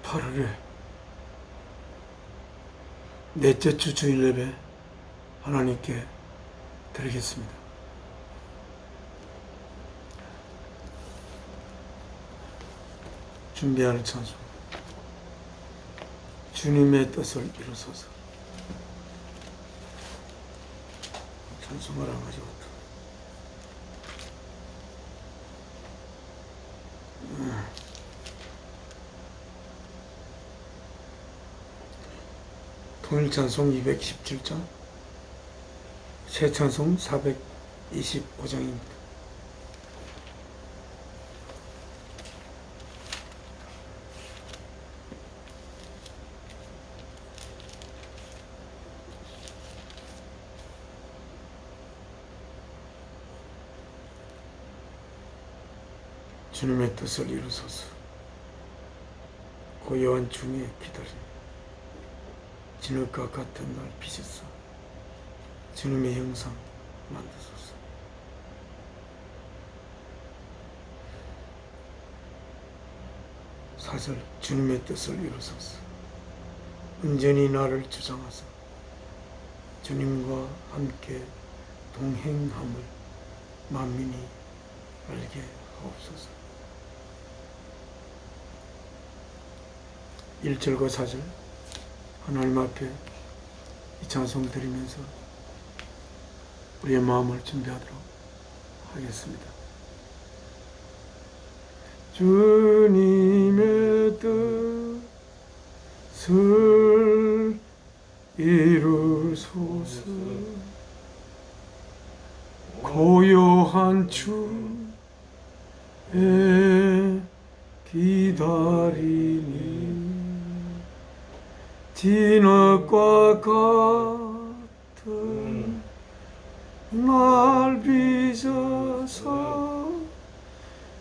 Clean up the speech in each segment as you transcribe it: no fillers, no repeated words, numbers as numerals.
8월에 넷째 주 주일 예배 하나님께 드리겠습니다. 준비하는 찬송. 주님의 뜻을 이루소서. 찬송을 안 가져왔다. 통일 찬송 217장, 새 찬송 425장입니다. 주님의 뜻을 이루소서. 고요한 중에 기다림, 진흙과 같은 날 빚으사 주님의 형상 만드소서. 사절. 주님의 뜻을 이루소서. 온전히 나를 주장하사 주님과 함께 동행함을 만민이 알게 하옵소서. 1절과 4절 하나님 앞에 이 찬송 드리면서 우리의 마음을 준비하도록 하겠습니다. 주님의 뜻을 이루소서. 고요한 주에 기다리니 진흙과 같은 날 빚어서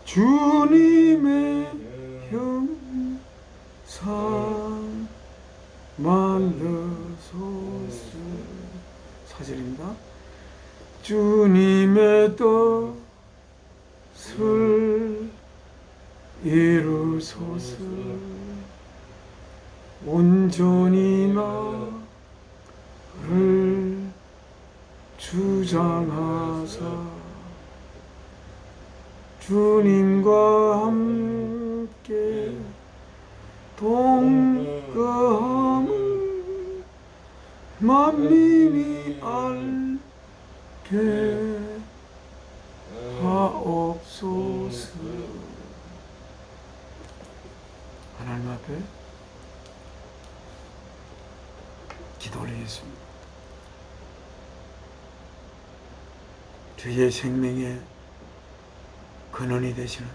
주님의 형상 만드소서. 4절입니다. 주님의 뜻을 이루소서. 온전히 나를 주장하사 주님과 함께 동거함을 만민이 알게 하옵소서. 하나님 앞에 기도 올리겠습니다. 주의 생명의 근원이 되시는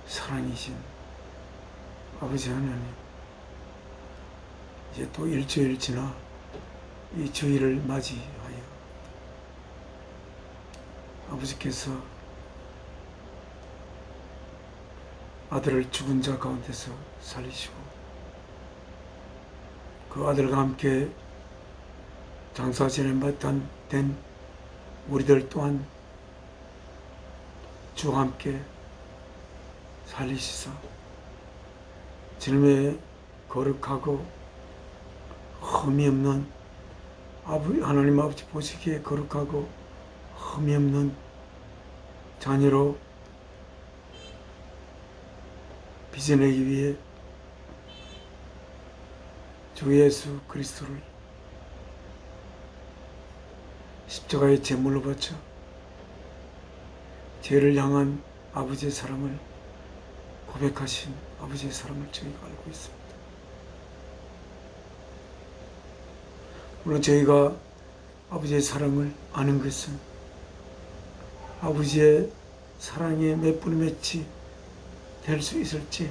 사랑이신 아버지 하나님, 이제 또 일주일 지나 이 주일을 맞이하여 아버지께서 아들을 죽은 자 가운데서 살리시고 그 아들과 함께 장사지낸 된 우리들 또한 주와 함께 살리시사 주님의 거룩하고 흠이 없는 하나님 아버지 보시기에 거룩하고 흠이 없는 자녀로 빚어내기 위해 주 예수 그리스도를 십자가의 제물로 바쳐 죄를 향한 아버지의 사랑을 고백하신 아버지의 사랑을 저희가 알고 있습니다. 물론 저희가 아버지의 사랑을 아는 것은 아버지의 사랑에 몇 분의 몇이 될 수 있을지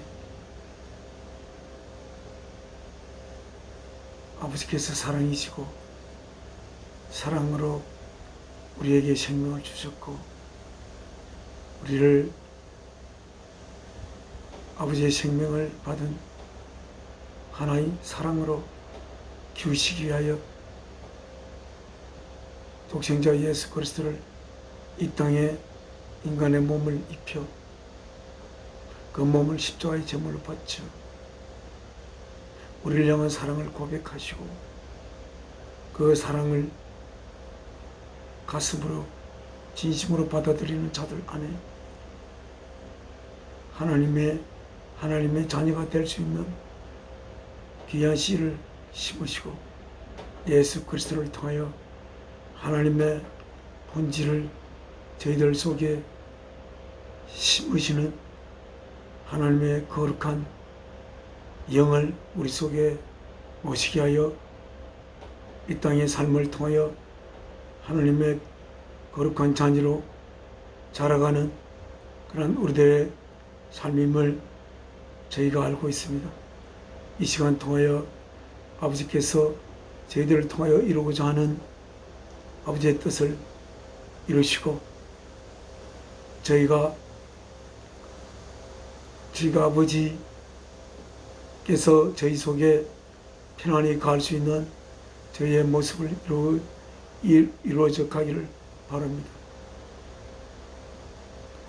아버지께서 사랑이시고 사랑으로 우리에게 생명을 주셨고 우리를 아버지의 생명을 받은 하나의 사랑으로 키우시기 위하여 독생자 예수 그리스도를 이 땅에 인간의 몸을 입혀 그 몸을 십자가의 제물로 바쳐 우리를 향한 사랑을 고백하시고 그 사랑을 가슴으로 진심으로 받아들이는 자들 안에 하나님의 자녀가 될 수 있는 귀한 씨를 심으시고 예수 그리스도를 통하여 하나님의 본질을 저희들 속에 심으시는 하나님의 거룩한 영을 우리 속에 모시게 하여 이 땅의 삶을 통하여 하나님의 거룩한 자녀로 자라가는 그런 우리들의 삶임을 저희가 알고 있습니다. 이 시간 통하여 아버지께서 저희들을 통하여 이루고자 하는 아버지의 뜻을 이루시고 저희가 아버지께서 저희 속에 편안히 갈 수 있는 저희의 모습을 이루어져 가기를 바랍니다.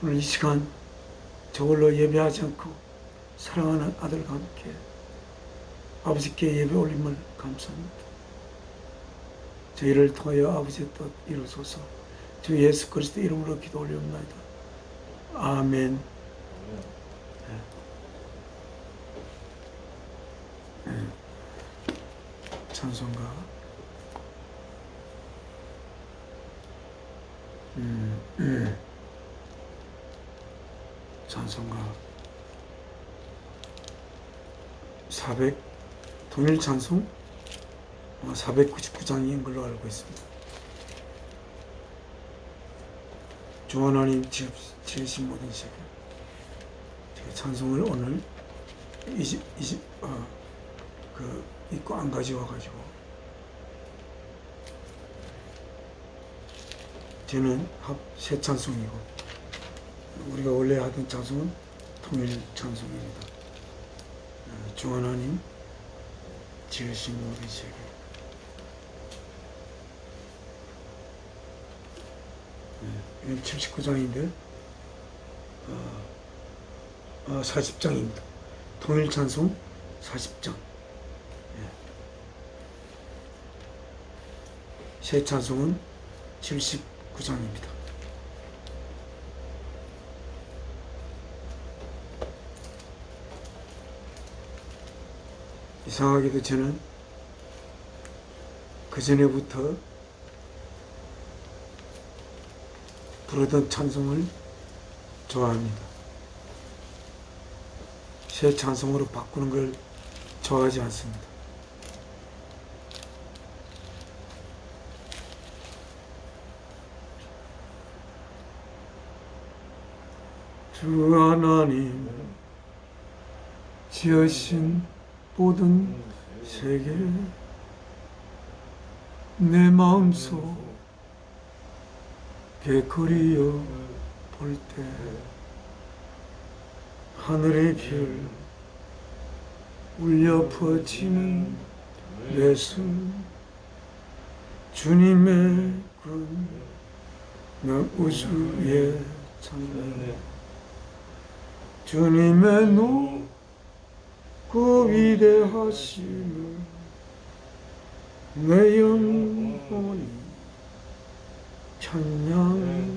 오늘 이 시간 저홀로 예배하지 않고 사랑하는 아들과 함께 아버지께 예배 올림을 감사합니다. 저희를 통하여 아버지의 뜻 이루소서. 주 예수 그리스도 이름으로 기도 올리옵나이다. 아멘. 찬송가 찬송가 400 동일 찬송 499장인 걸로 알고 있습니다. 주 하나님 지으신 모든 세계 찬송을 오늘 입고 안 가져와가지고 저는 새 찬송이고 우리가 원래 하던 찬송은 통일 찬송입니다. 주 하나님 지으신 모든 세계 이건 79장인데 40장입니다. 통일 찬송 40장. 새 찬송은 79장입니다. 이상하게도 저는 그전에부터 부르던 찬송을 좋아합니다. 새 찬송으로 바꾸는 걸 좋아하지 않습니다. 주 하나님 지으신 모든 세계 내 마음속 베풀이여 볼 때 하늘의 별 울려 퍼지는 내순 주님의 그 우주의 창문 주님의 그 위대하심을 내 영혼이 찬양하네.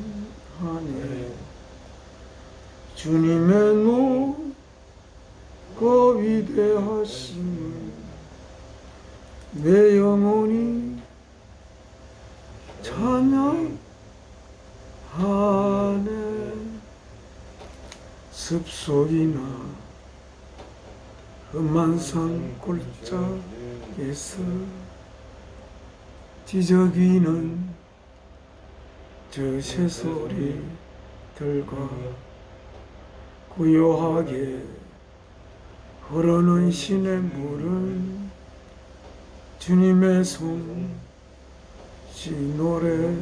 주님의 그 위대하심을 내 영혼이 찬양하네. 습속이나 험한 산 골짜기에서 지저귀는 저 새소리들과 고요하게 흐르는 신의 물은 주님의 솜씨 노래하도다.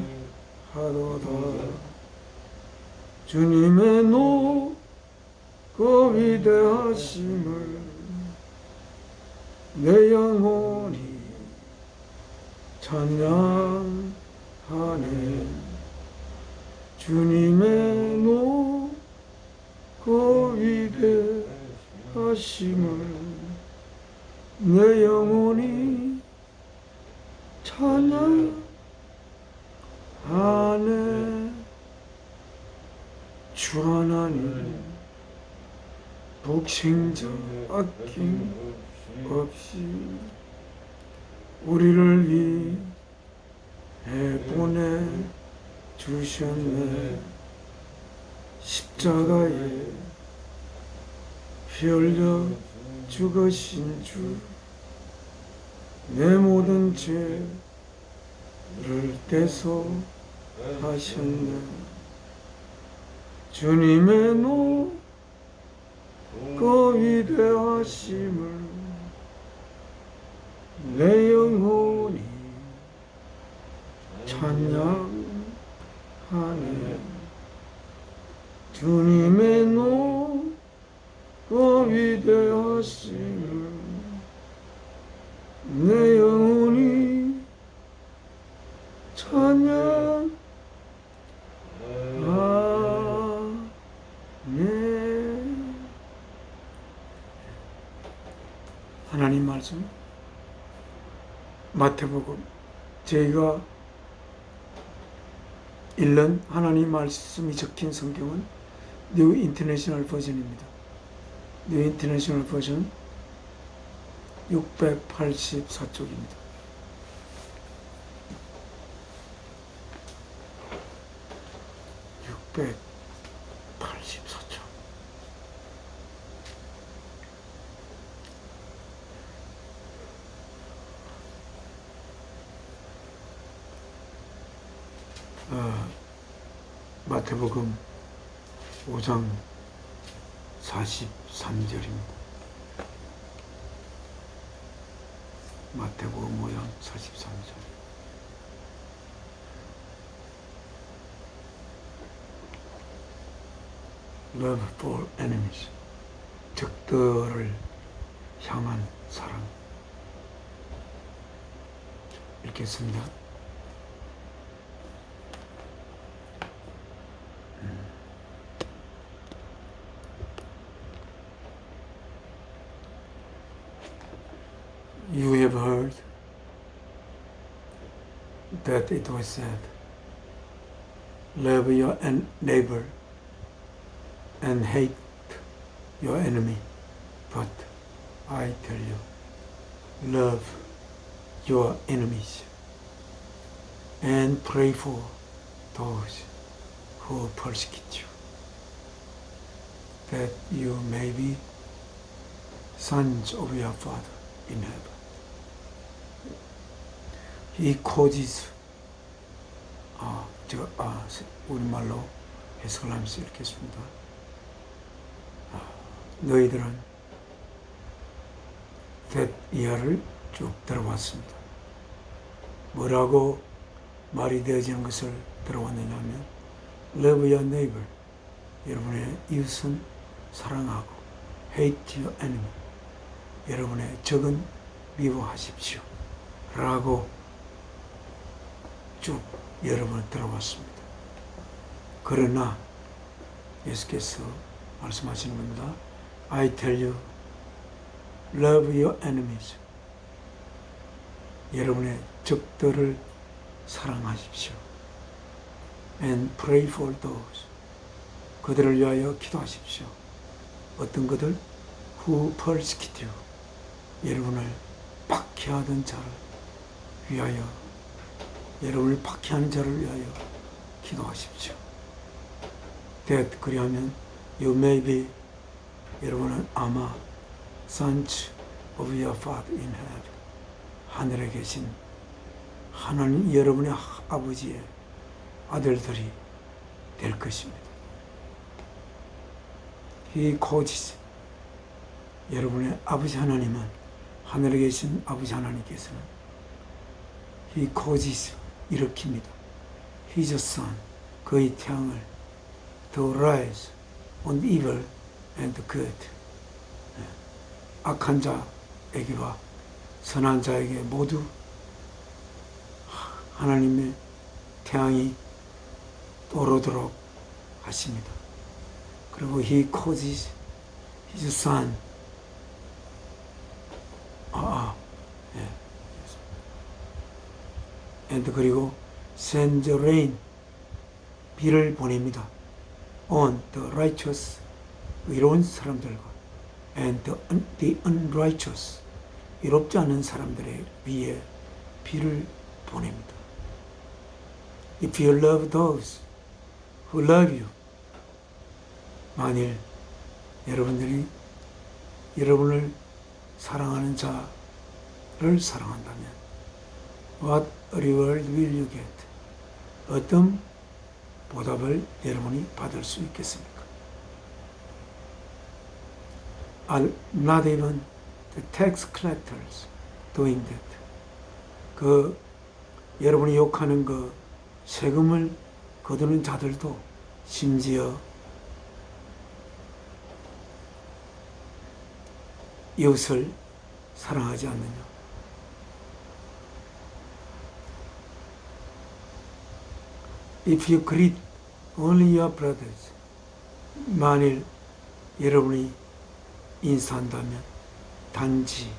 주님의 그 위대하심을 내 영혼이 찬양하네. 주님의 그 위대하심을 내 영혼이 찬양하네. 주 하나님 독생자 아낌 없이 우리를 위해 보내주셨네. 십자가에 피 흘려 죽으신 주, 내 모든 죄를 대속하셨네. 주님의 그 위대하심을 내 영혼이 찬양하네. 주님의 그 위대하심을 내 영혼이 찬양하네. 하나님 말씀 마태복음, 저희가 읽는 하나님 말씀이 적힌 성경은 뉴 인터내셔널 버전입니다. 뉴 인터내셔널 버전 684쪽입니다. 마태복음 5장 43절입니다. 마태복음 5장 43절. Love for enemies. 적들을 향한 사랑. 읽겠습니다. You have heard that it was said, love your neighbor and hate your enemy. But I tell you, love your enemies and pray for those who persecute you, that you may be sons of your Father in heaven. He causes, 우리말로 해석을 하면서 읽겠습니다. 너희들은 that 이하를 쭉 들어왔습니다. 뭐라고 말이 되어지는 것을 들어왔느냐면 love your neighbor, 여러분의 이웃은 사랑하고 hate your enemy, 여러분의 적은 미워하십시오 라고 쭉 여러분을 들어봤습니다. 그러나 예수께서 말씀하시는 겁니다. I tell you, love your enemies. 여러분의 적들을 사랑하십시오. And pray for those. 그들을 위하여 기도하십시오. 어떤 그들? Who persecute you. 여러분을 박해하던 자를 위하여, 여러분을 박해하는 자를 위하여 기도하십시오. That 그리하면 you may be, 여러분은 아마 sons of your Father in heaven, 하늘에 계신 하나님 여러분의 아버지의 아들들이 될 것입니다. He causes, 여러분의 아버지 하나님은, 하늘에 계신 아버지 하나님께서는 He causes, 일으킵니다. His Son, 그의 태양을 to rise on evil and good, 악한 자에게와 선한 자에게 모두 하나님의 태양이 오르도록 하십니다. 그리고 He causes His Son 예. and 그리고 send the rain, 비를 보냅니다. on the righteous, 의로운 사람들과 and the unrighteous, 의롭지 않은 사람들의 위에 비를 보냅니다. If you love those who love you, 만일 여러분들이 여러분을 사랑하는 자를 사랑한다면 What reward will you get? 어떤 보답을 여러분이 받을 수 있겠습니까? Are not even the tax collectors doing that? 그 여러분이 욕하는 그 세금을 거두는 자들도 심지어 이웃을 사랑하지 않느냐? If you greet only your brothers, 만일 여러분이 인사한다면 단지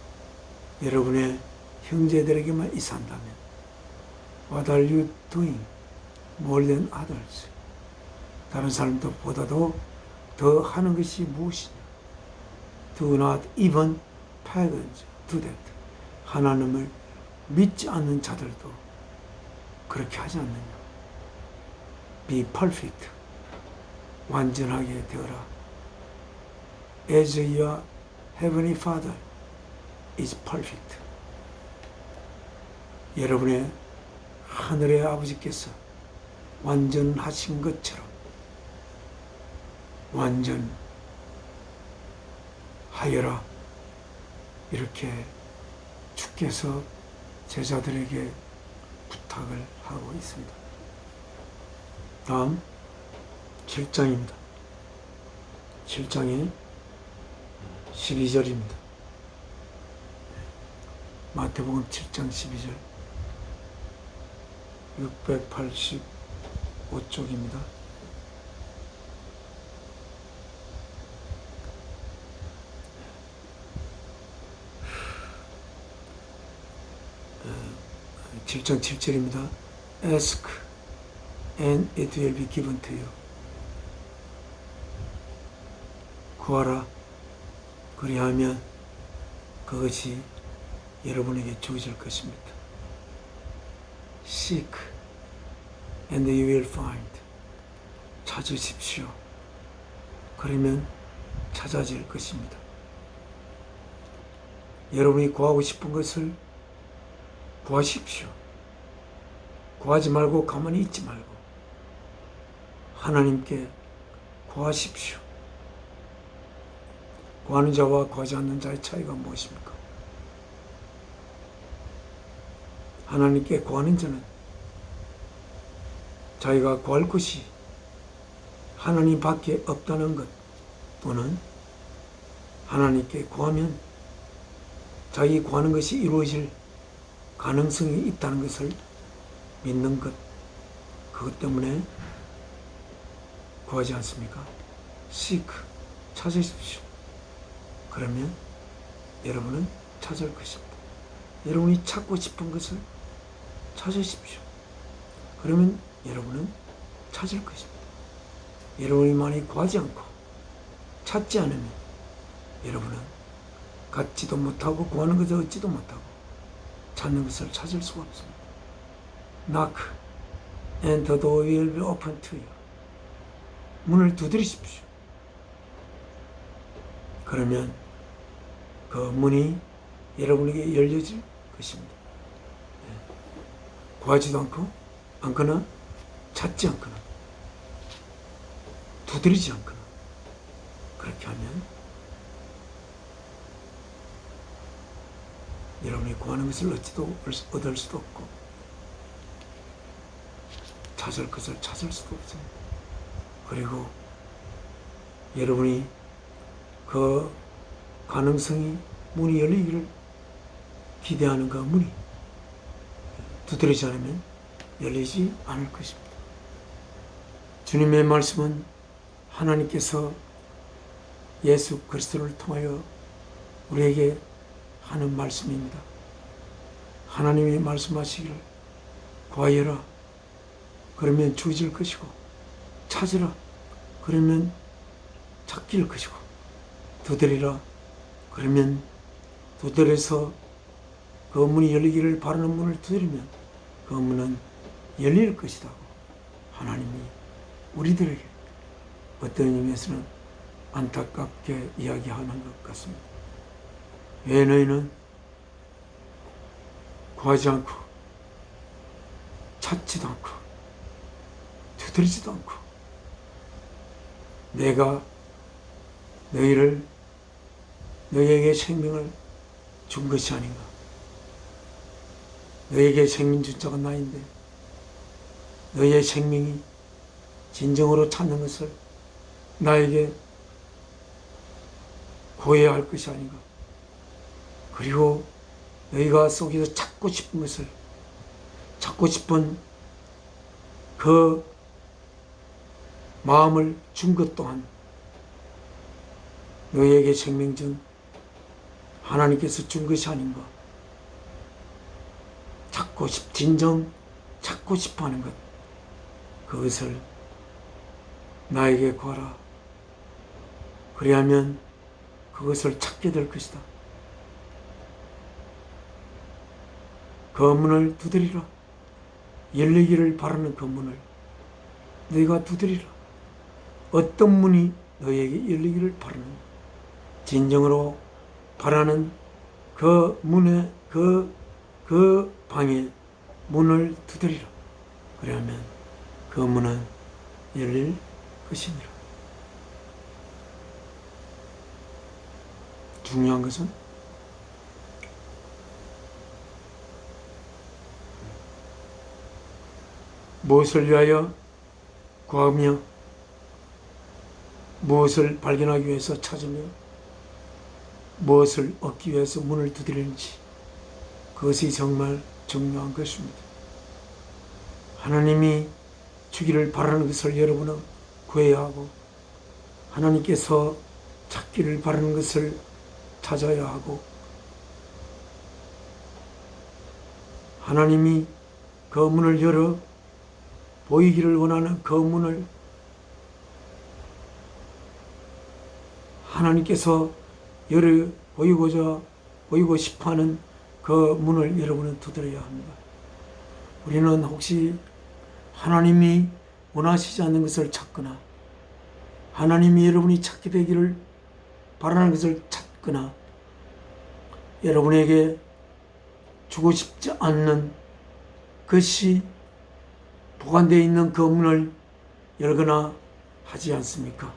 여러분의 형제들에게만 인사한다면 What are you doing more than others? 다른 사람들보다도 더 하는 것이 무엇이냐? Do not even pagans do that. 하나님을 믿지 않는 자들도 그렇게 하지 않느냐? Be perfect. 완전하게 되어라. As your heavenly Father is perfect. 여러분의 하늘의 아버지께서 완전하신 것처럼 완전하여라. 이렇게 주께서 제자들에게 부탁을 하고 있습니다. 다음 7장입니다. 7장의 12절입니다. 마태복음 7장 12절 685쪽입니다. 네, 7장 7절입니다. Ask and it will be given to you. 구하라. 그리하면 그것이 여러분에게 주어질 것입니다. Seek and you will find. 찾으십시오. 그러면 찾아질 것입니다. 여러분이 구하고 싶은 것을 구하십시오. 구하지 말고 가만히 있지 말고 하나님께 구하십시오. 구하는 자와 구하지 않는 자의 차이가 무엇입니까? 하나님께 구하는 자는 자기가 구할 것이 하나님밖에 없다는 것, 또는 하나님께 구하면 자기 구하는 것이 이루어질 가능성이 있다는 것을 믿는 것, 그것 때문에 구하지 않습니까? Seek, 찾으십시오. 그러면 여러분은 찾을 것입니다. 여러분이 찾고 싶은 것을 찾으십시오. 그러면 여러분은 찾을 것입니다. 여러분이 많이 구하지 않고 찾지 않으면 여러분은 갖지도 못하고 구하는 것을 얻지도 못하고 찾는 것을 찾을 수가 없습니다. Knock and the door will be open to you. 문을 두드리십시오. 그러면 그 문이 여러분에게 열려질 것입니다. 구하지도 않거나 찾지 않거나 두드리지 않거나 그렇게 하면 여러분이 구하는 것을 얻을 수도 없고 찾을 것을 찾을 수도 없습니다. 그리고 여러분이 그 가능성이 문이 열리기를 기대하는 그 문이 두드리지 않으면 열리지 않을 것입니다. 주님의 말씀은 하나님께서 예수 그리스도를 통하여 우리에게 하는 말씀입니다. 하나님이 말씀하시기를 구하여라 그러면 주어질 것이고 찾으라 그러면 찾길 것이고 두드리라 그러면 두드려서 그 문이 열리기를 바라는 문을 두드리면 그 문은 열릴 것이다. 하나님이 우리들에게 어떤 의미에서는 안타깝게 이야기하는 것 같습니다. 왜 너희는 구하지 않고 찾지도 않고 두드리지도 않고 내가 너희에게 생명을 준 것이 아닌가. 너희에게 생명 준 자가 나인데 너희의 생명이 진정으로 찾는 것을 나에게 구해야 할 것이 아닌가. 그리고 너희가 속에서 찾고 싶은 것을 찾고 싶은 그 마음을 준 것 또한 너희에게 생명 준 하나님께서 준 것이 아닌가. 진정 찾고 싶어 하는 것, 그것을 나에게 구하라. 그리하면 그것을 찾게 될 것이다. 그 문을 두드리라. 열리기를 바라는 그 문을 너희가 두드리라. 어떤 문이 너희에게 열리기를 바라는가. 진정으로 바라는 그 문에 그 방에 문을 두드리라. 그러면 그 문은 열릴 것이니라. 중요한 것은 무엇을 위하여 구하며 무엇을 발견하기 위해서 찾으며 무엇을 얻기 위해서 문을 두드리는지, 그것이 정말 중요한 것입니다. 하나님이 주기를 바라는 것을 여러분은 구해야 하고, 하나님께서 찾기를 바라는 것을 찾아야 하고, 하나님이 그 문을 열어 보이기를 원하는 그 문을 하나님께서 열어 보이고 싶어하는 그 문을 여러분은 두드려야 합니다. 우리는 혹시 하나님이 원하시지 않는 것을 찾거나 하나님이 여러분이 찾게 되기를 바라는 것을 찾거나 여러분에게 주고 싶지 않는 것이 보관되어 있는 그 문을 열거나 하지 않습니까?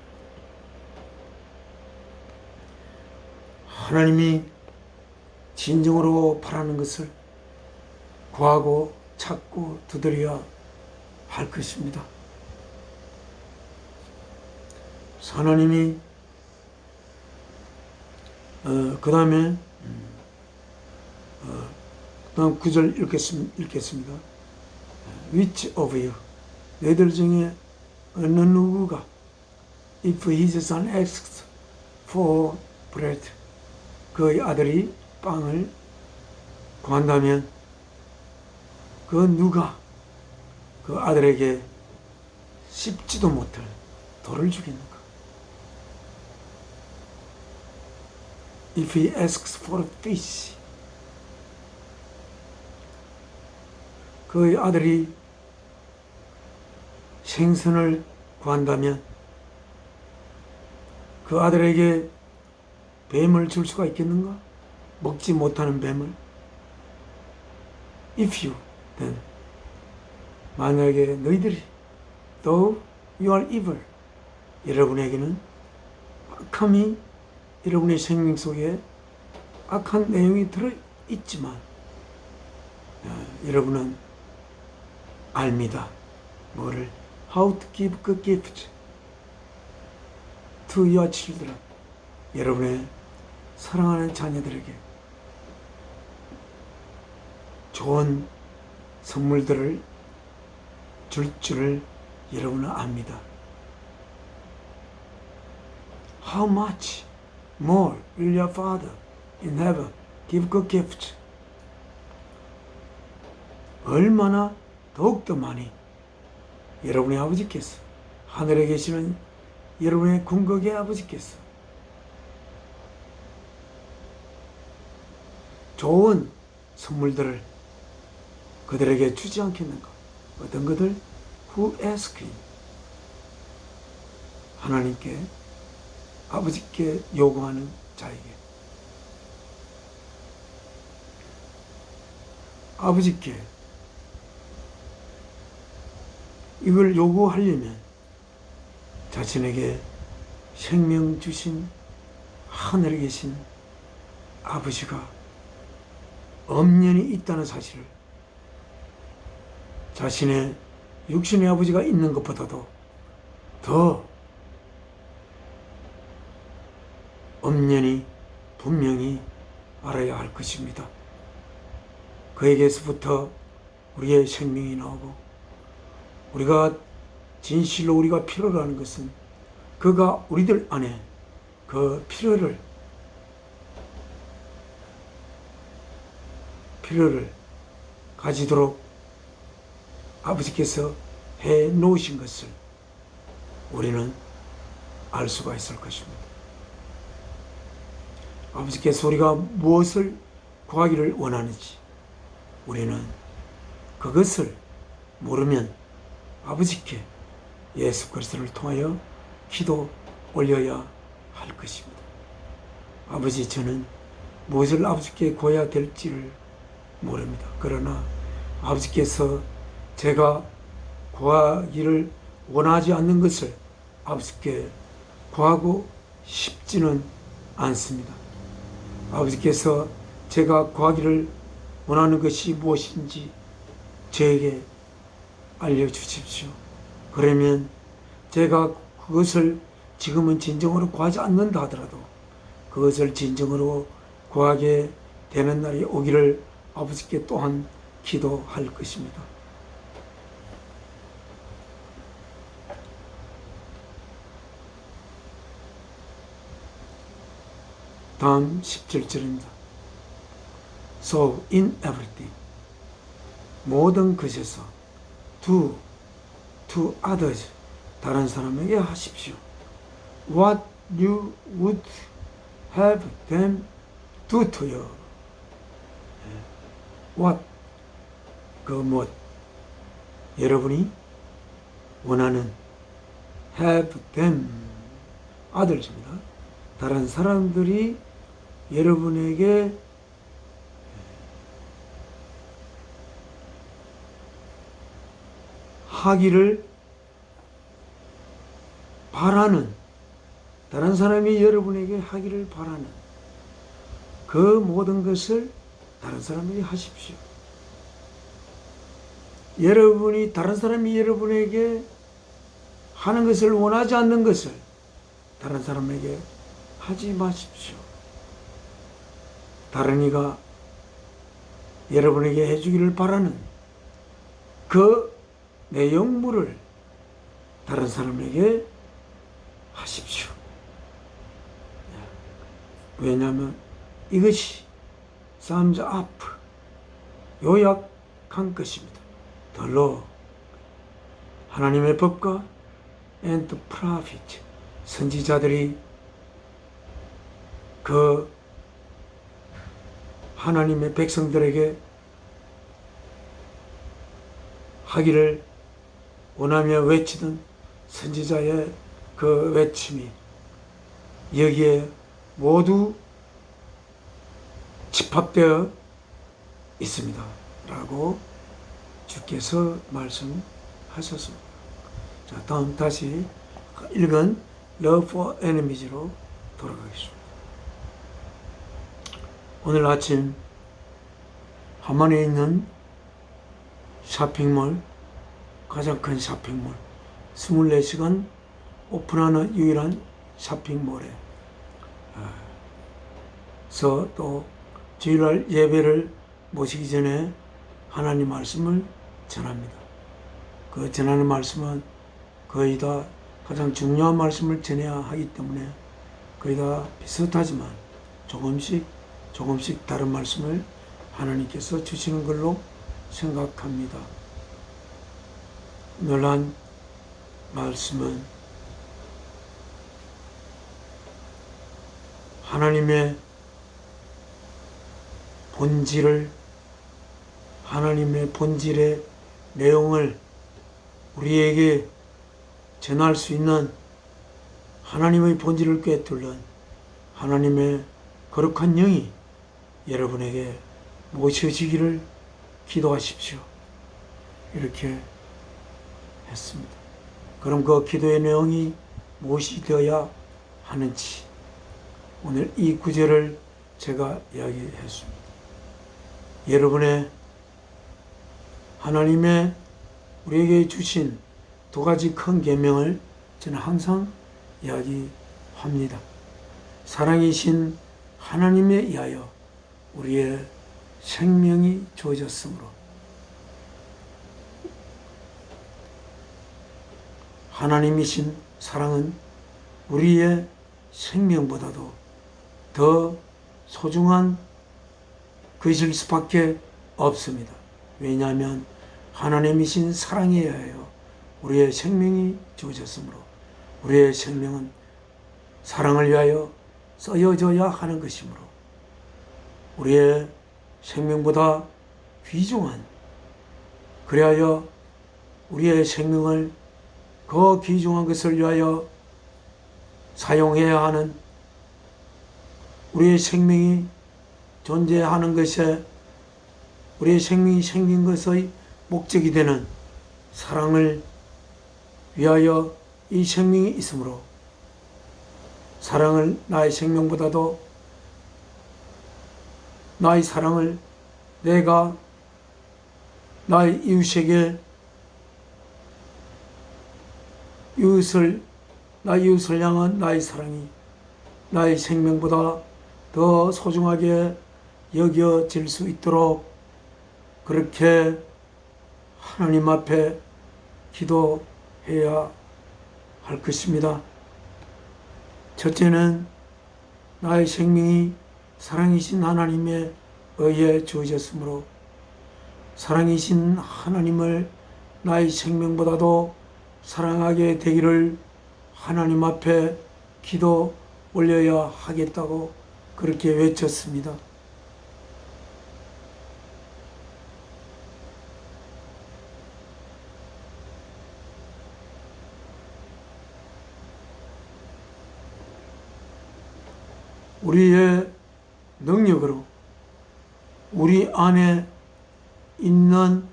하나님이 진정으로 바라는 것을 구하고 찾고 두드려야 할 것입니다. 하나님이 그 다음에 다음 9절 읽겠습니다. Which of you, 너희들 중에 어느 누구가 if his son asks for bread, 그의 아들이 빵을 구한다면 그 누가 그 아들에게 씹지도 못할 돌을 주겠는가? If he asks for fish, 그의 아들이 생선을 구한다면 그 아들에게 뱀을 줄 수가 있겠는가? 먹지 못하는 뱀을. If you, then, 만약에 너희들이 though you are evil, 여러분에게는 악함이 여러분의 생명 속에 악한 내용이 들어있지만 여러분은 압니다. 뭐를? How to give good gift to your children. 여러분의 사랑하는 자녀들에게 좋은 선물들을 줄 줄을 여러분은 압니다. How much more will your Father in heaven give good gift. 얼마나 더욱더 많이 여러분의 아버지께서, 하늘에 계시는 여러분의 궁극의 아버지께서 좋은 선물들을 그들에게 주지 않겠는가? 어떤 것들? Who ask him? 하나님께, 아버지께 요구하는 자에게. 아버지께 이걸 요구하려면 자신에게 생명 주신 하늘에 계신 아버지가 엄연히 있다는 사실을, 자신의 육신의 아버지가 있는 것보다도 더 엄연히 분명히 알아야 할 것입니다. 그에게서부터 우리의 생명이 나오고, 우리가 진실로 우리가 필요로 하는 것은 그가 우리들 안에 그 필요를 가지도록 아버지께서 해 놓으신 것을 우리는 알 수가 있을 것입니다. 아버지께서 우리가 무엇을 구하기를 원하는지 우리는 그것을 모르면 아버지께 예수 그리스도를 통하여 기도 올려야 할 것입니다. 아버지, 저는 무엇을 아버지께 구해야 될지를 모릅니다. 그러나 아버지께서 제가 구하기를 원하지 않는 것을 아버지께 구하고 싶지는 않습니다. 아버지께서 제가 구하기를 원하는 것이 무엇인지 저에게 알려주십시오. 그러면 제가 그것을 지금은 진정으로 구하지 않는다 하더라도 그것을 진정으로 구하게 되는 날이 오기를 아버지께 또한 기도할 것입니다. 다음 17절입니다. So in everything, 모든 것에서 do to others, 다른 사람에게 하십시오. What you would have them do to you. What, 그 뭐, 여러분이 원하는 have them, others입니다. 다른 사람들이 여러분에게 하기를 바라는, 다른 사람이 여러분에게 하기를 바라는 그 모든 것을 다른 사람에게 하십시오. 여러분이, 다른 사람이 여러분에게 하는 것을 원하지 않는 것을 다른 사람에게 하지 마십시오. 다른 이가 여러분에게 해주기를 바라는 그 내용물을 다른 사람에게 하십시오. 왜냐하면 이것이 sums up, 요약한 것입니다. The law, 하나님의 법과 and the prophet, 선지자들이 그 하나님의 백성들에게 하기를 원하며 외치던 선지자의 그 외침이 여기에 모두 집합되어 있습니다. 라고 주께서 말씀하셨습니다. 자, 다음 다시 읽은 Love for Enemies로 돌아가겠습니다. 오늘 아침 하만에 있는 쇼핑몰, 가장 큰 쇼핑몰, 24시간 오픈하는 유일한 쇼핑몰에 서 또 주일날 예배를 모시기 전에 하나님 말씀을 전합니다. 그 전하는 말씀은 거의 다 가장 중요한 말씀을 전해야 하기 때문에 거의 다 비슷하지만 조금씩 조금씩 다른 말씀을 하나님께서 주시는 걸로 생각합니다. 오늘 한 말씀은 하나님의 본질의 내용을 우리에게 전할 수 있는 하나님의 본질을 꿰뚫는 하나님의 거룩한 영이 여러분에게 모셔지기를 기도하십시오. 이렇게 했습니다. 그럼 그 기도의 내용이 무엇이 되어야 하는지 오늘 이 구절을 제가 이야기했습니다. 여러분의 하나님의 우리에게 주신 두 가지 큰 계명을 저는 항상 이야기합니다. 사랑이신 하나님에 의하여 우리의 생명이 주어졌으므로 하나님이신 사랑은 우리의 생명보다도 더 소중한 것일 수밖에 없습니다. 왜냐하면 하나님이신 사랑에 의하여 우리의 생명이 주어졌으므로 우리의 생명은 사랑을 위하여 쓰여져야 하는 것이므로 우리의 생명보다 귀중한, 그리하여 우리의 생명을 그 귀중한 것을 위하여 사용해야 하는, 우리의 생명이 존재하는 것에 우리의 생명이 생긴 것의 목적이 되는 사랑을 위하여 이 생명이 있으므로 사랑을 나의 생명보다도 나의 사랑을 내가 나의 이웃에게 나의 이웃을 향한 나의 사랑이 나의 생명보다 더 소중하게 여겨질 수 있도록 그렇게 하나님 앞에 기도해야 할 것입니다. 첫째는 나의 생명이 사랑이신 하나님에 의해 주어졌으므로 사랑이신 하나님을 나의 생명보다도 사랑하게 되기를 하나님 앞에 기도 올려야 하겠다고 그렇게 외쳤습니다. 우리의 능력으로 우리 안에 있는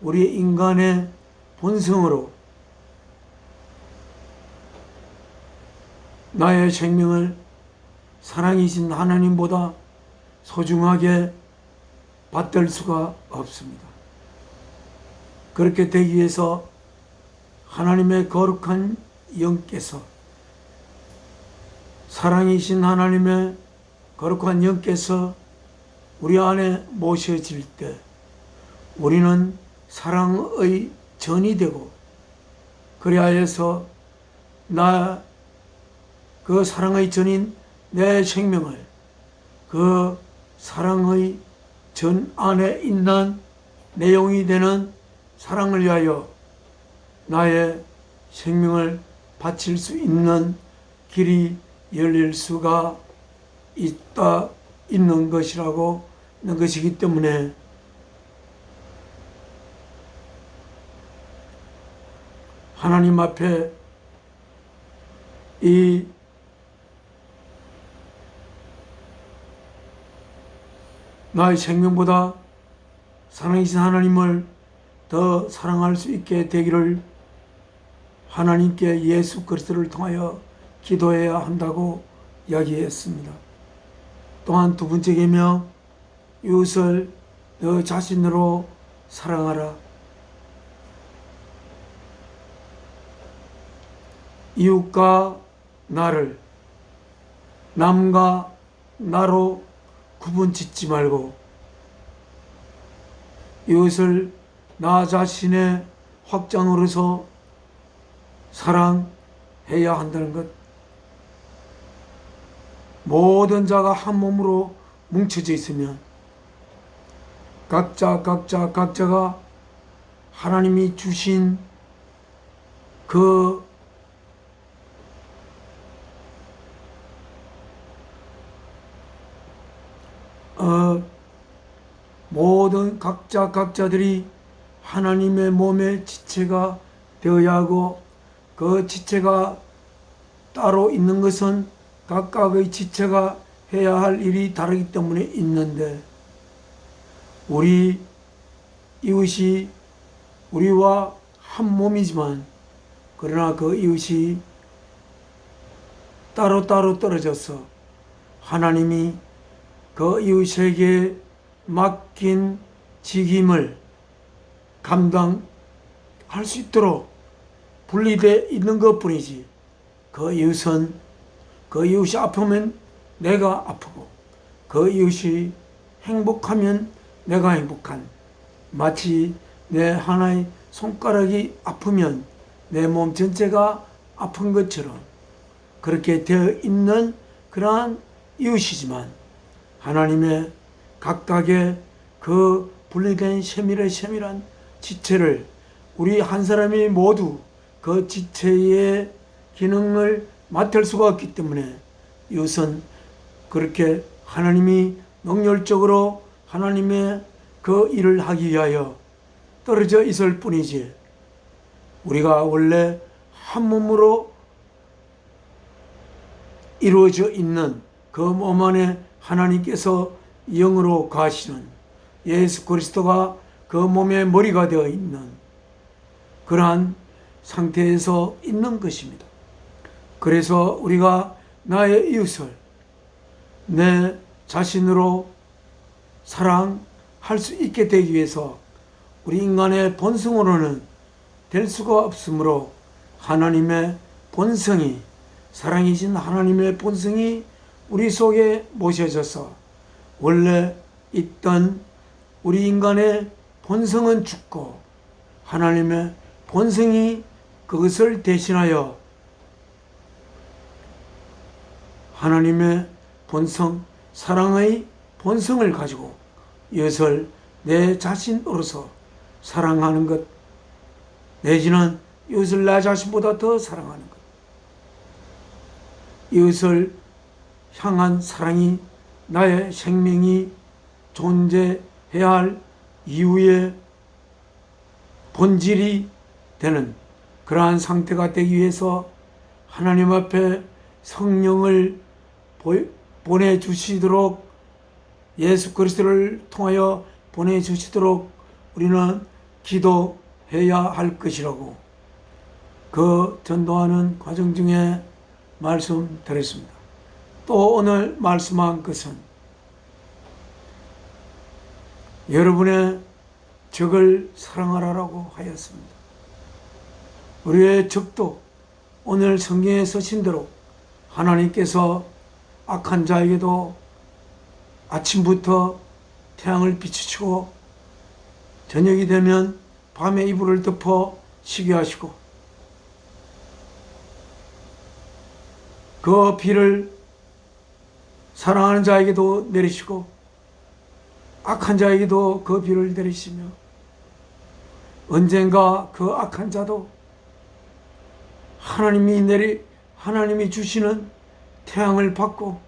우리 인간의 본성으로 나의 생명을 사랑이신 하나님보다 소중하게 받들 수가 없습니다. 그렇게 되기 위해서 하나님의 거룩한 영께서 사랑이신 하나님의 거룩한 영께서 우리 안에 모셔질 때 우리는 사랑의 전이 되고 그리하여서 그 사랑의 전인 내 생명을 그 사랑의 전 안에 있는 내용이 되는 사랑을 위하여 나의 생명을 바칠 수 있는 길이 열릴 수가 있는 것이기 때문에 하나님 앞에 이 나의 생명보다 사랑이신 하나님을 더 사랑할 수 있게 되기를 하나님께 예수 그리스도를 통하여 기도해야 한다고 이야기했습니다. 또한 두 번째 계명, 이웃을 너 자신으로 사랑하라. 이웃과 나를 남과 나로 구분 짓지 말고 이웃을 나 자신의 확장으로서 사랑해야 한다는 것. 모든 자가 한 몸으로 뭉쳐져 있으면 각자가 하나님이 주신 그 모든 각자들이 하나님의 몸의 지체가 되어야 하고, 그 지체가 따로 있는 것은 각각의 지체가 해야 할 일이 다르기 때문에 있는데, 우리 이웃이 우리와 한 몸이지만 그러나 그 이웃이 따로따로 떨어져서 하나님이 그 이웃에게 맡긴 직임을 감당할 수 있도록 분리되어 있는 것뿐이지, 그 이웃이 아프면 내가 아프고 그 이웃이 행복하면 내가 행복한, 마치 내 하나의 손가락이 아프면 내 몸 전체가 아픈 것처럼 그렇게 되어 있는 그러한 이웃이지만, 하나님의 각각의 그 분리된 세밀한 지체를 우리 한 사람이 모두 그 지체의 기능을 맡을 수가 없기 때문에 이웃은 그렇게 하나님이 능률적으로 하나님의 그 일을 하기 위하여 떨어져 있을 뿐이지, 우리가 원래 한 몸으로 이루어져 있는 그 몸 안에 하나님께서 영으로 가시는 예수 그리스도가 그 몸의 머리가 되어 있는 그러한 상태에서 있는 것입니다. 그래서 우리가 나의 이웃을 내 자신으로 사랑할 수 있게 되기 위해서 우리 인간의 본성으로는 될 수가 없으므로, 하나님의 본성이, 사랑이신 하나님의 본성이 우리 속에 모셔져서 원래 있던 우리 인간의 본성은 죽고 하나님의 본성이 그것을 대신하여 하나님의 본성, 사랑의 본성을 가지고 이것을 내 자신으로서 사랑하는 것, 내지는 이것을 나 자신보다 더 사랑하는 것, 이것을 향한 사랑이 나의 생명이 존재해야 할 이유의 본질이 되는 그러한 상태가 되기 위해서 하나님 앞에 성령을 보내주시도록, 예수 그리스도를 통하여 보내주시도록 우리는 기도해야 할 것이라고 그 전도하는 과정 중에 말씀드렸습니다. 또 오늘 말씀한 것은 여러분의 적을 사랑하라고 하였습니다. 우리의 적도 오늘 성경에 쓰신 대로 하나님께서 악한 자에게도 아침부터 태양을 비추시고 저녁이 되면 밤에 이불을 덮어 쉬게 하시고 그 비를 사랑하는 자에게도 내리시고 악한 자에게도 그 비를 내리시며, 언젠가 그 악한 자도 하나님이 주시는 태양을 받고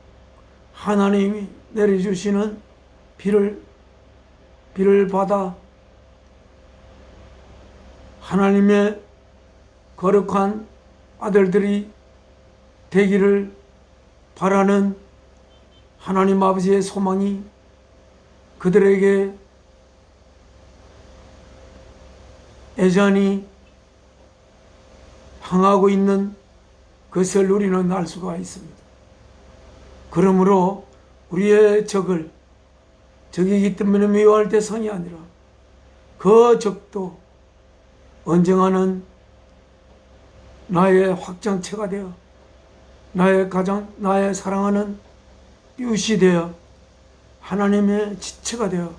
하나님이 내려주시는 비를 받아 하나님의 거룩한 아들들이 되기를 바라는 하나님 아버지의 소망이 그들에게 애잔히 향하고 있는 것을 우리는 알 수가 있습니다. 그러므로 우리의 적이기 때문에 미워할 대상이 아니라 그 적도 언젠가는 나의 확장체가 되어 나의 사랑하는 이웃이 되어 하나님의 지체가 되어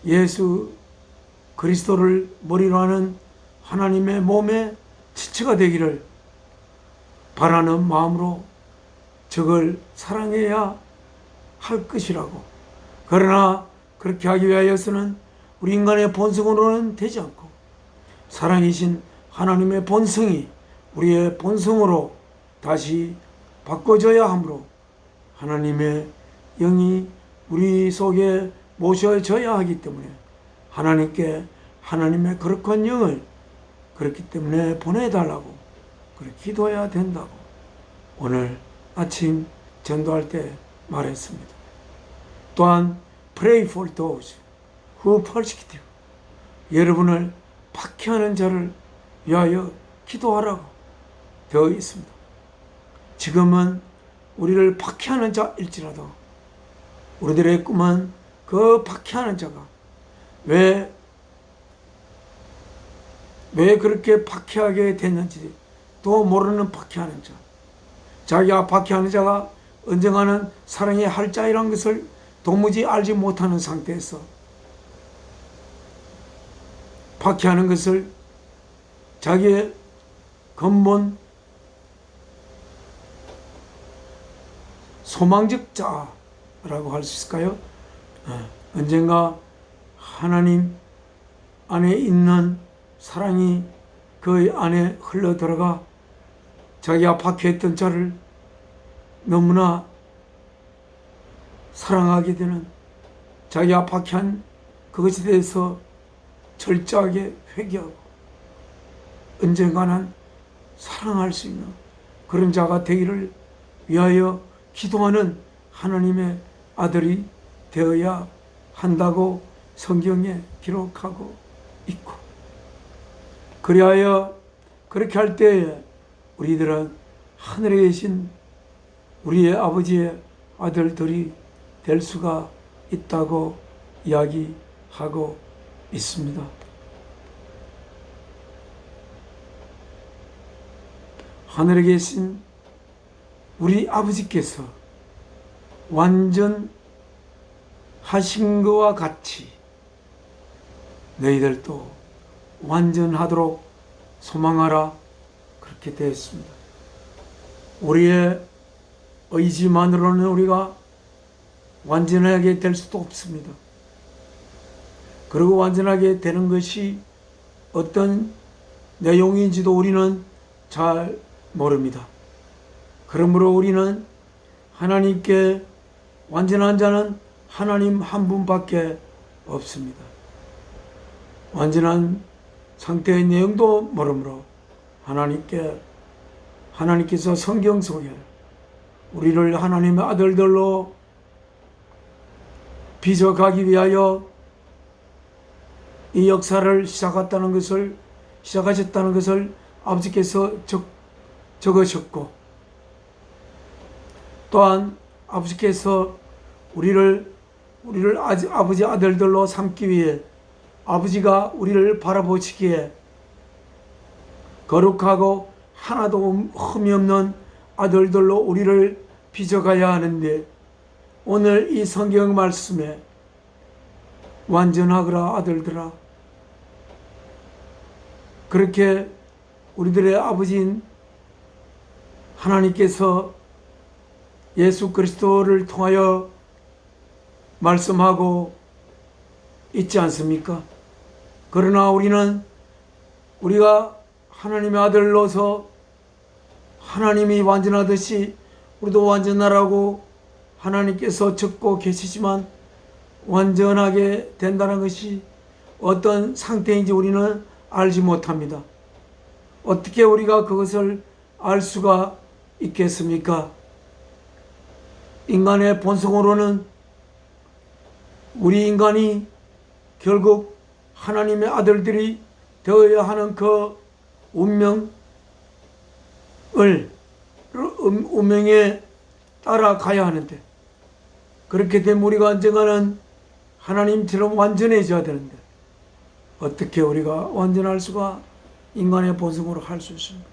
예수 그리스도를 머리로 하는 하나님의 몸의 지체가 되기를 바라는 마음으로 적을 사랑해야 할 것이라고 그러나 그렇게 하기 위하여서는 우리 인간의 본성으로는 되지 않고 살아계신 하나님의 본성이 우리의 본성으로 다시 바꿔져야 하므로 하나님의 영이 우리 속에 모셔져야 하기 때문에 하나님께 하나님의 거룩한 영을 그렇기 때문에 보내달라고 그렇게 기도해야 된다고 오늘 아침 전도할 때 말했습니다. 또한 Pray for those who persecute you. 여러분을 박해하는 자를 위하여 기도하라고 되어 있습니다. 지금은 우리를 박해하는 자일지라도 우리들의 꿈은 그 박해하는 자가 왜 그렇게 박해하게 됐는지 또 모르는 박해하는 자, 자기가 박해하는 자가 언젠가는 사랑의 할자이라는 것을 도무지 알지 못하는 상태에서 박해하는 것을 자기의 근본 소망적 자라고 할 수 있을까요? 언젠가 하나님 안에 있는 사랑이 그 안에 흘러 들어가 자기가 박해했던 자를 너무나 사랑하게 되는, 자기가 박해한 그것에 대해서 철저하게 회개하고 언젠가는 사랑할 수 있는 그런 자가 되기를 위하여 기도하는 하나님의 아들이 되어야 한다고 성경에 기록하고 있고, 그리하여 그렇게 할 때에 우리들은 하늘에 계신 우리의 아버지의 아들들이 될 수가 있다고 이야기하고 있습니다. 하늘에 계신 우리 아버지께서 완전하신 것과 같이 너희들도 완전하도록 소망하라, 그렇게 되었습니다. 우리의 의지만으로는 우리가 완전하게 될 수도 없습니다. 그리고 완전하게 되는 것이 어떤 내용인지도 우리는 잘 모릅니다. 그러므로 우리는 하나님께 완전한 자는 하나님 한 분밖에 없습니다. 완전한 상태의 내용도 모르므로 하나님께서 성경 속에 우리를 하나님의 아들들로 빚어가기 위하여 이 역사를 시작하셨다는 것을 아버지께서 적으셨고, 또한 아버지께서 우리를 아버지 아들들로 삼기 위해 아버지가 우리를 바라보시기에 거룩하고 하나도 흠이 없는 아들들로 우리를 빚어가야 하는데, 오늘 이 성경 말씀에 완전하거라 아들들아, 그렇게 우리들의 아버지인 하나님께서 예수 그리스도를 통하여 말씀하고 있지 않습니까? 그러나 우리가 하나님의 아들로서 하나님이 완전하듯이 우리도 완전하라고 하나님께서 적고 계시지만, 완전하게 된다는 것이 어떤 상태인지 우리는 알지 못합니다. 어떻게 우리가 그것을 알 수가 있겠습니까? 인간의 본성으로는 우리 인간이 결국 하나님의 아들들이 되어야 하는 그 운명에 따라가야 하는데, 그렇게 되면 우리가 언젠가는 하나님처럼 완전해져야 되는데, 어떻게 우리가 완전할 수가 인간의 본성으로 할 수 있습니까?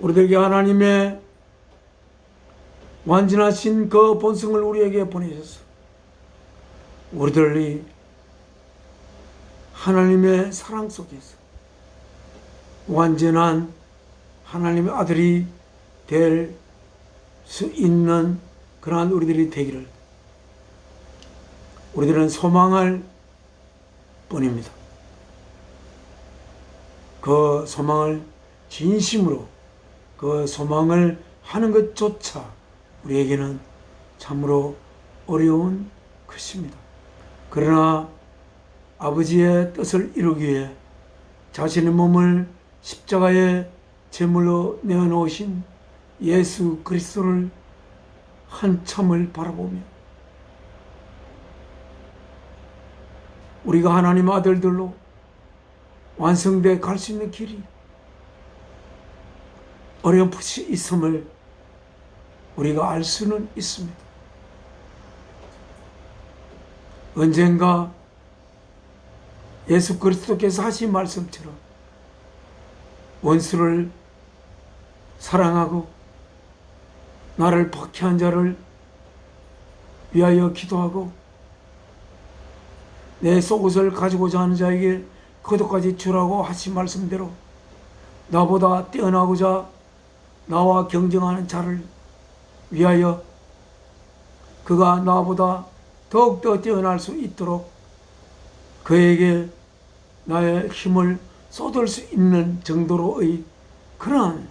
우리들에게 하나님의 완전하신 그 본성을 우리에게 보내셔서 우리들이 하나님의 사랑 속에서 완전한 하나님의 아들이 될 수 있는 그러한 우리들이 되기를 우리들은 소망할 뿐입니다. 그 소망을 진심으로 그 소망을 하는 것조차 우리에게는 참으로 어려운 것입니다. 그러나 아버지의 뜻을 이루기 위해 자신의 몸을 십자가에 제물로 내어놓으신 예수 그리스도를 한참을 바라보며 우리가 하나님 아들들로 완성돼 갈 수 있는 길이 어렴풋이 있음을 우리가 알 수는 있습니다. 언젠가 예수 그리스도께서 하신 말씀처럼 원수를 사랑하고 나를 박해한 자를 위하여 기도하고 내 속옷을 가지고자 하는 자에게 그것까지 주라고 하신 말씀대로 나보다 뛰어나고자 나와 경쟁하는 자를 위하여 그가 나보다 더욱더 뛰어날 수 있도록 그에게 나의 힘을 쏟을 수 있는 정도로의 그러한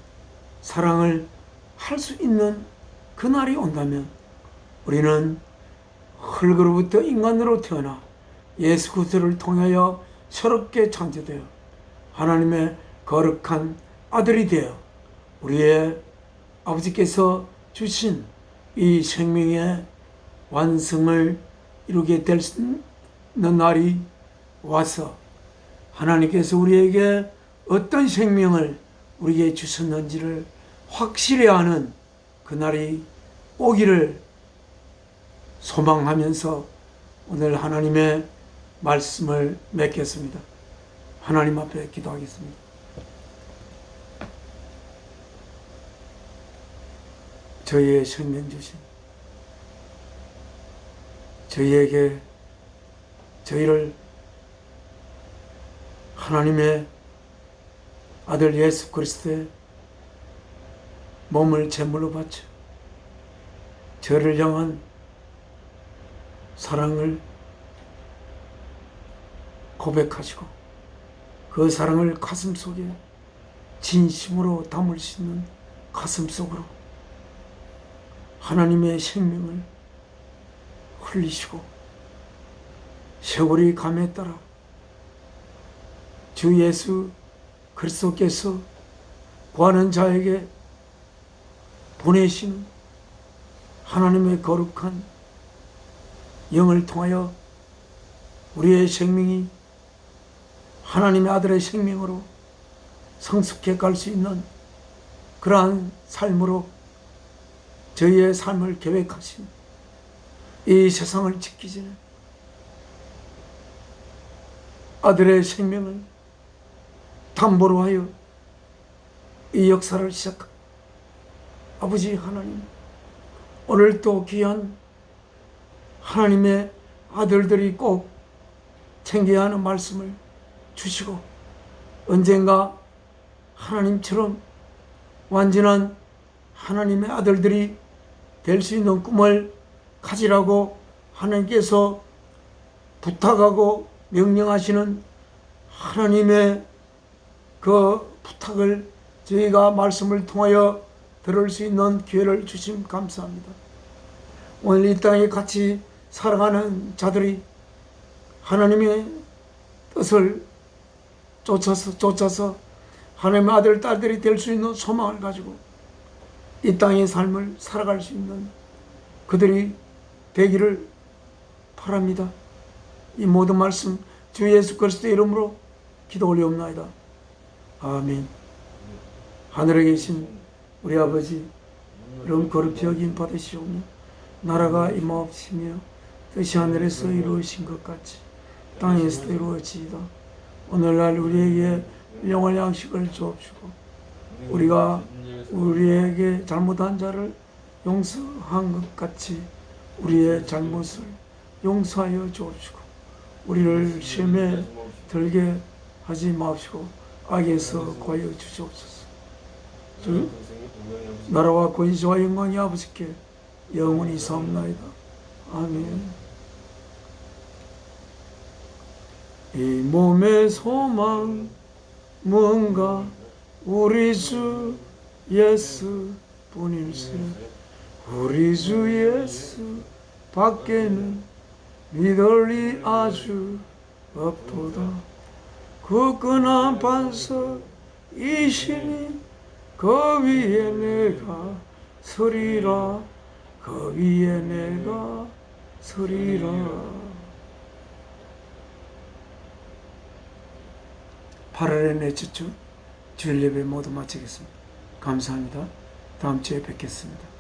사랑을 할 수 있는 그날이 온다면 우리는 흙으로부터 인간으로 태어나 예수 그리스도를 통하여 새롭게 창조되어 하나님의 거룩한 아들이 되어 우리의 아버지께서 주신 이 생명의 완성을 이루게 될 수 있는 날이 와서 하나님께서 우리에게 어떤 생명을 우리에게 주셨는지를 확실히 아는 그날이 오기를 소망하면서 오늘 하나님의 말씀을 맺겠습니다. 하나님 앞에 기도하겠습니다. 저희의 생명 주신 저희에게 저희를 하나님의 아들 예수 그리스도의 몸을 제물로 바쳐 저를 향한 사랑을 고백하시고 그 사랑을 가슴 속에 진심으로 담을 수 있는 가슴 속으로 하나님의 생명을 흘리시고 세월이 감에 따라 주 예수 그리스도께서 구하는 자에게 보내시는 하나님의 거룩한 영을 통하여 우리의 생명이 하나님의 아들의 생명으로 성숙해 갈 수 있는 그러한 삶으로 저희의 삶을 계획하신 이 세상을 짓기 전에 아들의 생명을 담보로 하여 이 역사를 시작한 아버지 하나님, 오늘 또 귀한 하나님의 아들들이 꼭 챙겨야 하는 말씀을 주시고 언젠가 하나님처럼 완전한 하나님의 아들들이 될 수 있는 꿈을 가지라고 하나님께서 부탁하고 명령하시는 하나님의 그 부탁을 저희가 말씀을 통하여 들을 수 있는 기회를 주심 감사합니다. 오늘 이 땅에 같이 살아가는 자들이 하나님의 뜻을 쫓아서 하나님의 아들, 딸들이 될 수 있는 소망을 가지고 이 땅의 삶을 살아갈 수 있는 그들이 되기를 바랍니다. 이 모든 말씀 주 예수 그리스도의 이름으로 기도 올리옵나이다. 아멘. 하늘에 계신 우리 아버지, 이런 거룩히 여김 받으시오며 나라가 임하옵시며 뜻이 하늘에서 이루어진 것 같이 땅에서도 이루어지이다. 오늘날 우리에게 일용할 양식을 주옵시고 우리가 우리에게 잘못한 자를 용서한 것 같이 우리의 잘못을 용서하여 주옵시고 우리를 시험에 들게 하지 마옵시고 악에서 구하여 주시옵소서. 주 나라와 권세와 영광이 아버지께 영원히 사옵나이다. 아멘. 이 몸의 소망 뭔가 우리 주 예수 뿐일세. 우리 주 예수 밖에는 믿을 리 아주 없도다. 그 끈한 반석 이시니 그 위에 내가 서리라. 그 위에 내가 서리라. 8월의 넷째 주 주일 예배 모두 마치겠습니다. 감사합니다. 다음 주에 뵙겠습니다.